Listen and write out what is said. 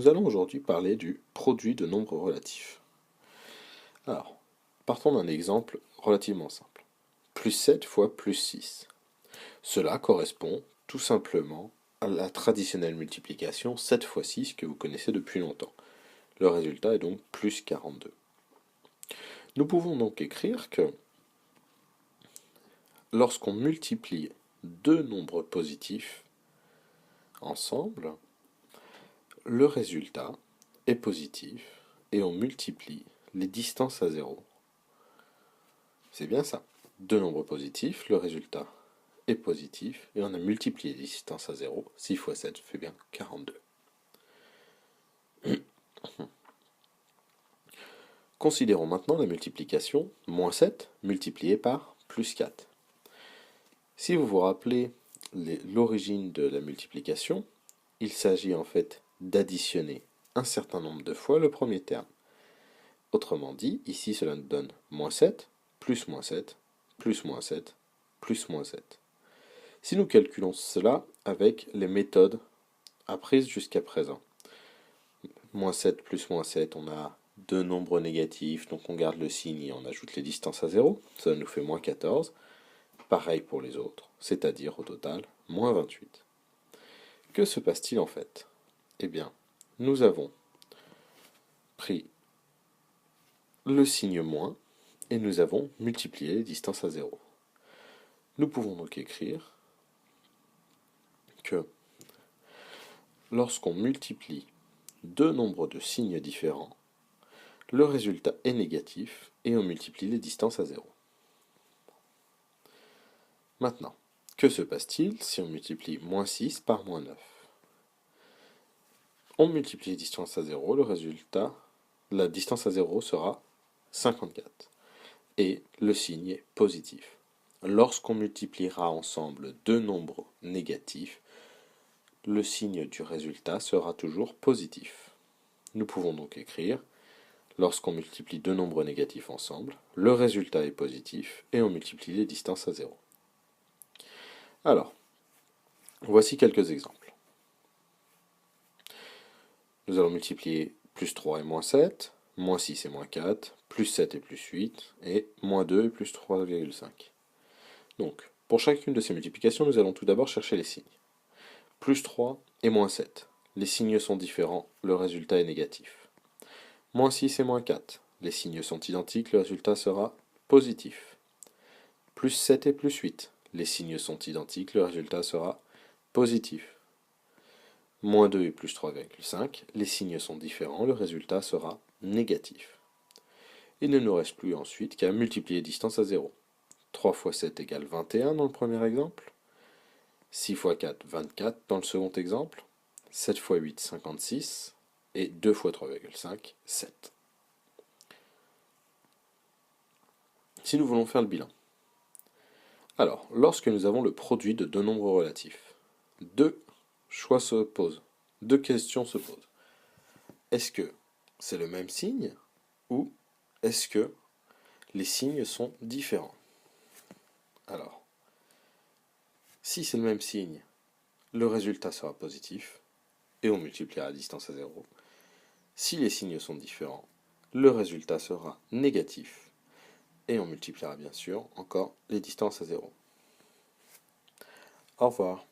Nous allons aujourd'hui parler du produit de nombres relatifs. Alors, partons d'un exemple relativement simple. Plus 7 fois plus 6. Cela correspond tout simplement à la traditionnelle multiplication 7 fois 6 que vous connaissez depuis longtemps. Le résultat est donc plus 42. Nous pouvons donc écrire que lorsqu'on multiplie deux nombres positifs ensemble, le résultat est positif et on multiplie les distances à zéro. C'est bien ça. Deux nombres positifs, le résultat est positif et on a multiplié les distances à zéro. 6 fois 7 fait bien 42. Considérons maintenant la multiplication moins 7 multiplié par plus 4. Si vous vous rappelez l'origine de la multiplication, il s'agit en fait d'additionner un certain nombre de fois le premier terme. Autrement dit, ici cela nous donne moins 7, plus moins 7, plus moins 7, plus moins 7. Si nous calculons cela avec les méthodes apprises jusqu'à présent, moins 7 plus moins 7, on a deux nombres négatifs, donc on garde le signe et on ajoute les distances à 0, ça nous fait moins 14. Pareil pour les autres, c'est-à-dire au total moins 28. Que se passe-t-il en fait? Eh bien, nous avons pris le signe moins et nous avons multiplié les distances à 0. Nous pouvons donc écrire que lorsqu'on multiplie deux nombres de signes différents, le résultat est négatif et on multiplie les distances à 0. Maintenant, que se passe-t-il si on multiplie moins 6 par moins 9? On multiplie les distances à 0, le résultat, la distance à 0 sera 54. Et le signe est positif. Lorsqu'on multipliera ensemble deux nombres négatifs, le signe du résultat sera toujours positif. Nous pouvons donc écrire, lorsqu'on multiplie deux nombres négatifs ensemble, le résultat est positif et on multiplie les distances à 0. Alors, voici quelques exemples. Nous allons multiplier plus 3 et moins 7, moins 6 et moins 4, plus 7 et plus 8, et moins 2 et plus 3,5. Donc, pour chacune de ces multiplications, nous allons tout d'abord chercher les signes. Plus 3 et moins 7. Les signes sont différents, le résultat est négatif. Moins 6 et moins 4. Les signes sont identiques, le résultat sera positif. Plus 7 et plus 8. Les signes sont identiques, le résultat sera positif. Moins 2 et plus 3,5. Les signes sont différents, le résultat sera négatif. Il ne nous reste plus ensuite qu'à multiplier les distances à 0. 3 fois 7 égale 21 dans le premier exemple. 6 fois 4, 24 dans le second exemple. 7 fois 8, 56. Et 2 fois 3,5, 7. Si nous voulons faire le bilan. Alors, lorsque nous avons le produit de deux nombres relatifs, deux choix se posent, deux questions se posent. Est-ce que c'est le même signe ou est-ce que les signes sont différents? Alors, si c'est le même signe, le résultat sera positif et on multipliera la distance à 0. Si les signes sont différents, le résultat sera négatif et on multipliera bien sûr encore les distances à 0. Au revoir.